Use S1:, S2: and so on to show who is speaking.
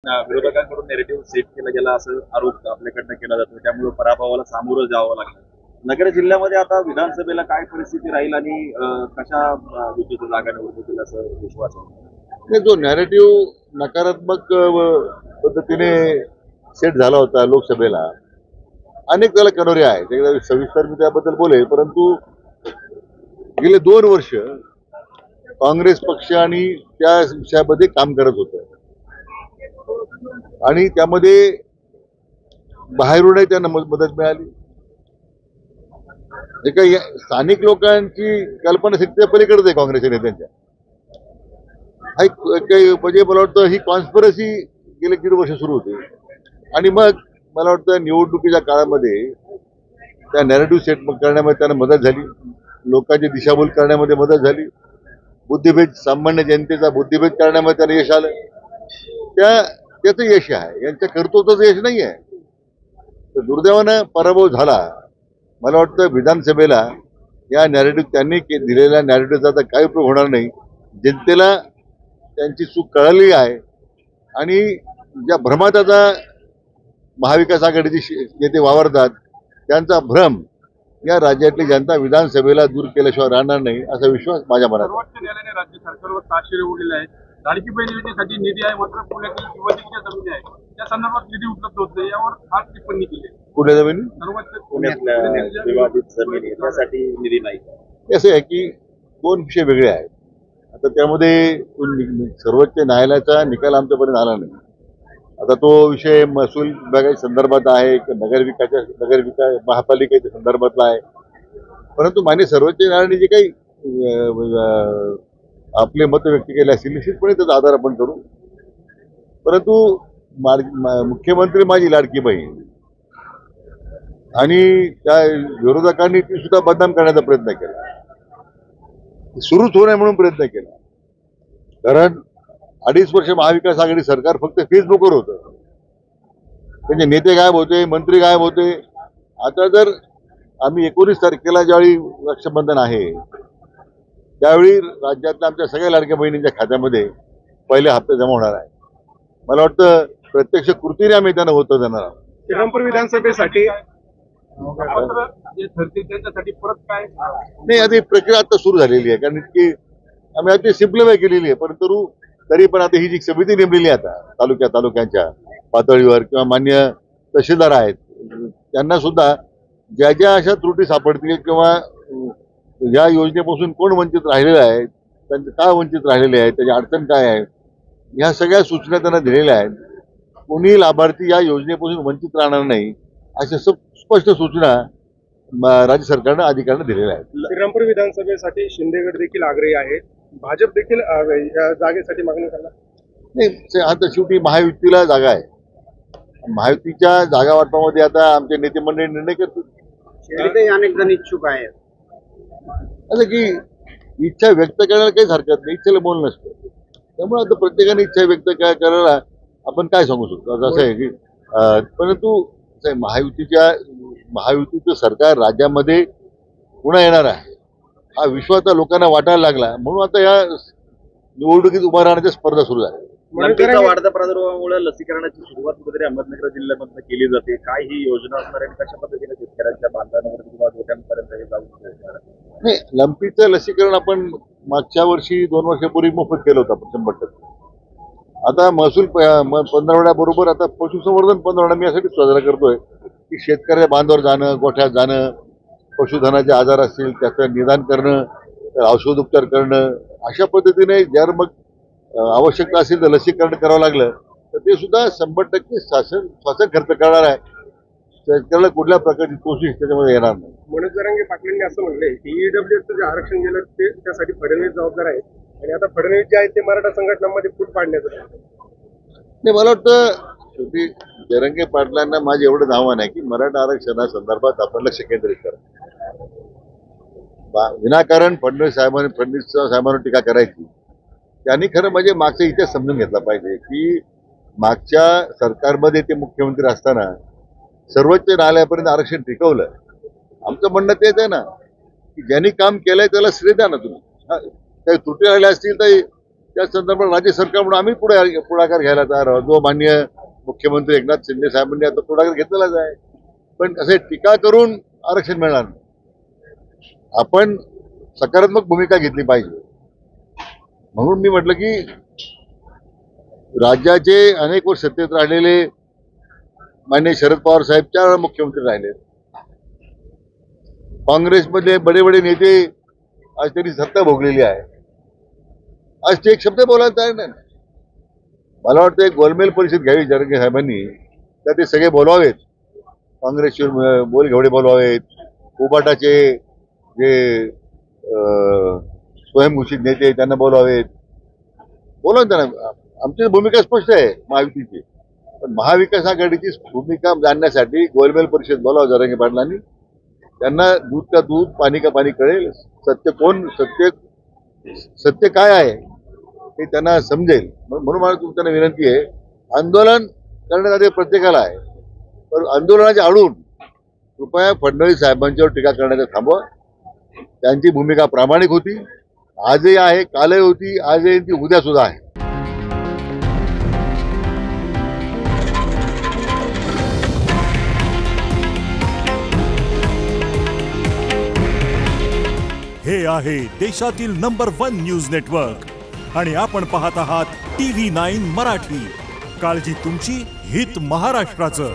S1: विरोधकांकडून narrative set केला गेला असं आरोप आपल्याकडनं केला जातो, त्यामुळे पराभवाला सामोरं जावं लागलं. नगर जिल्ह्यामध्ये आता विधानसभेला काय परिस्थिती राहील आणि कशा विशिष्ट जागा निवडून येतील असं विश्वास आहे?
S2: जो नॅरेटिव्ह नकारात्मक पद्धतीने सेट झाला होता लोकसभेला, अनेक त्याला कनोरे आहेत. एकदा सविस्तर मी त्याबद्दल बोलेल, परंतु गेले 2 वर्ष काँग्रेस पक्ष आणि त्या विषयामध्ये काम करत होतं आणि त्यामध्ये बाहेरूनही त्यांना मदत मिळाली. जे काही स्थानिक लोकांची कल्पनाशक्ती पलीकडेच आहे काँग्रेसच्या नेत्यांच्या. काही म्हणजे मला वाटतं ही कॉन्स्पिरसी गेले 1.5 वर्ष सुरू होती आणि मग मला वाटतं निवडणुकीच्या काळामध्ये त्या नॅरेटिव्ह सेट करण्यामध्ये त्यांना मदत झाली, लोकांची दिशाभूल करण्यामध्ये मदत झाली, बुद्धिभेद सामान्य जनतेचा बुद्धिभेद करण्यामध्ये त्यांना यश आलं. त्याचं यश आहे, यांच्या कर्तृत्वाचं यश नाही आहे. तर दुर्दैवानं पराभव झाला. मला वाटतं विधानसभेला या नॅरेटिव्ह त्यांनी दिलेल्या नॅरेटिव्हचा आता काही उपयोग होणार नाही. जनतेला त्यांची चूक कळली आहे आणि ज्या भ्रमात आता महाविकास आघाडीचे नेते वावरतात त्यांचा भ्रम या राज्यातली जनता विधानसभेला दूर केल्याशिवाय राहणार नाही असा विश्वास माझ्या मनात.
S3: सर्वोच्च न्यायालयाने राज्य सरकारवर ताशेरे ओढलेले आहेत. लाडकी बहीण योजनेसाठी निधी आहे, मात्र पुण्यातील युवतीच्या जमिनी आहे त्या संदर्भात निधी उपलब्ध होत नाही, यावर खास टिप्पणी केली.
S2: कुठल्या जमिनी?
S1: पुण्यातल्या विवादित जमिनी त्यासाठी निधी नाही.
S2: असं आहे की 2 विषय वेगळे आहेत. आता त्यामध्ये सर्वोच्च न्यायालयाचा निकाल आमच्यापर्यंत आला नाही. आता तो विषय महसूल विभागाच्या संदर्भात आहे, नगरविकास महापालिकेच्या संदर्भातला आहे. परंतु मान्य सर्वोच्च न्यायालयाने जे काही आपले मत व्यक्त केले असतील निश्चितपणे त्याचा आधार आपण करू. परंतु मुख्यमंत्री माझी लाडकी बहीण आणि त्या विरोधकांनी ती सुद्धा बदनाम करण्याचा प्रयत्न केला, सुरूच होऊ नये म्हणून प्रयत्न केला. कारण 2.5 वर्ष महाविकास आघाडी सरकार फक्त फेसबुकवर होतं, त्यांचे नेते गायब होते, मंत्री गायब होते. आता जर आम्ही 19 तारखेला ज्यावेळी रक्षाबंधन आहे त्यावेळी राज्यातल्या आमच्या सगळ्या लाडक्या बहिणींच्या खात्यामध्ये पहिले हप्ते जमा होणार आहे. मला वाटतं प्रत्यक्ष कृतीने आम्ही त्यांना होतं देणार आहोत.
S3: श्रीरामपूर विधानसभेसाठी त्याच्यासाठी परत काय
S2: नाही, आता ही प्रक्रिया आता सुरू झालेली आहे. कारण की आम्ही आता सिम्प्लिफाय केलेली आहे. परंतु तरी पण आता ही जी समिती नेमलेली आहे आता तालुक्यांच्या पातळीवर किंवा मान्य तहसीलदार आहेत त्यांना सुद्धा ज्या ज्या अशा त्रुटी सापडतील किंवा या योजनेपासून कोण वंचित राहिलेलं आहे, त्यांचे काय वंचित राहिलेले आहेत, त्याची अडचण काय आहे, ह्या सगळ्या सूचना त्यांना दिलेल्या आहेत. कोणी लाभार्थी या योजनेपासून वंचित राहणार नाही अशा स्पष्ट सूचना राज्य सरकारनं अधिकाऱ्यांना दिलेल्या आहेत.
S3: श्रीरामपूर विधानसभेसाठी शिंदेगड देखील आग्रही आहेत, भाजप देखील या जागेसाठी मागणी करणार
S2: नाही. आता शेवटी महायुतीला जागा आहे. महायुतीच्या जागा वाटपामध्ये आता आमचे नेते मंडळी निर्णय करतील.
S3: अनेक जण इच्छुक आहेत.
S2: असं की इच्छा व्यक्त करायला काहीच हरकत नाही, इच्छेला बोल नसतं. त्यामुळे आता प्रत्येकाने इच्छा व्यक्त करायला आपण काय सांगू शकतो. असं आहे की परंतु महायुतीचं सरकार राज्यामध्ये पुन्हा येणार आहे हा विश्वास लोकांना वाटायला लागला. म्हणून आता या निवडणुकीत उभा राहण्याच्या स्पर्धा सुरू झाल्या.
S1: लंपीच्या वाढत्या प्रादुर्भावामुळे लसीकरणाची सुरुवात कुठेतरी अहमदनगर जिल्ह्यामध्ये केली जाते. काय ही योजना असणार आहे, कशा पद्धतीने शेतकऱ्यांच्या बांधवांवर किंवा लोकांपर्यंत हे जाऊ शकणार?
S2: नाही, लंपीचं लसीकरण आपण मागच्या वर्षी 2 वर्षापूर्वी मोफत केलं होतं आपण 100%. आता महसूल 15 आता पशुसंवर्धन 15 मी यासाठी साजरा करतोय की शेतकऱ्या बांधावर जाणं, गोठ्यात जाणं, पशुधनाचे आजार असतील त्याचं निदान करणं, औषधोपचार करणं, अशा पद्धतीने जर मग आवश्यकता असेल तर लसीकरण करावं लागलं तर ते सुद्धा 100% शासन खर्च करणार आहे. शेतकऱ्याला कुठल्या प्रकारची कोशिश त्याच्यामध्ये येणार नाही.
S3: मनोज जरांगे पाटलांनी असं म्हणलंय की ईडब्ल्यूएसचं जे आरक्षण गेलं ते त्यासाठी फडणवीस जबाबदार आहेत आणि आता फडणवीस जे आहेत ते मराठा संघटनांमध्ये फूट पाडण्याचं
S2: नाही. मला वाटतं शेवटी जरांगे पाटलांना माझं एवढं आव्हान आहे की मराठा आरक्षणासंदर्भात आपण लक्ष केंद्रित करा. विनाकारण फडणवीस साहेबांवर टीका करायची. त्यांनी खरं म्हणजे मागचा इतिहास समजून घेतला पाहिजे की मागच्या सरकारमध्ये ते मुख्यमंत्री असताना सर्वोच्च न्यायालयापर्यंत आरक्षण टिकवलं. आमचं म्हणणं तेच आहे ना की ज्यांनी काम केलंय त्याला श्रेय द्या ना तुम्ही. काही त्रुटी राहिल्या असतील तर त्या संदर्भात राज्य सरकार म्हणून आम्ही पुढाकार घ्यायला तयार आहोत. जो माननीय मुख्यमंत्री एकनाथ शिंदे साहेबांनी आता पुढाकार घेतलेलाच आहे. पण असे टीका करून आरक्षण मिळणार नाही. आपण सकारात्मक भूमिका घेतली पाहिजे. म्हणून मी म्हटलं की राज्याचे अनेक वर्ष सत्तेत राहिलेले माननीय शरद पवार साहेब 4 वेळा मुख्यमंत्री राहिले. काँग्रेसमधले बडे बडे नेते आज त्यांनी सत्ता भोगलेली आहे. आज ते एक शब्द बोलायला तयार नाही. मला वाटतं एक गोलमेल परिषद घ्यावी जरंगे साहेबांनी, तर ते सगळे बोलवावेत. काँग्रेसचे बोलघेवडे बोलवावेत, उबाटाचे जे स्वयंघोषित नेते त्यांना बोलवावेत. बोला त्यांना. आमची भूमिका स्पष्ट आहे महायुतीची. पण महाविकास आघाडीची भूमिका जाणण्यासाठी गोलमेल परिषद बोलावं जरंगे पाटलांनी. त्यांना दूध का दूध पाणी का पाणी कळेल. सत्य काय आहे हे त्यांना समजेल. म्हणून मला तुमच्याला विनंती आहे, आंदोलन करण्यात आधी प्रत्येकाला आहे, पण आंदोलनाच्या आडून कृपया फडणवीस साहेबांच्यावर टीका करण्याचं थांबवा. त्यांची भूमिका प्रामाणिक होती, आजही आहे, कालही होती, आजही ती उद्या सुद्धा आहे.
S4: हे आहे देशातील नंबर 1 न्यूज नेटवर्क आणि आपण पाहत आहात TV9 मराठी. काळजी तुमची, हित महाराष्ट्राचं.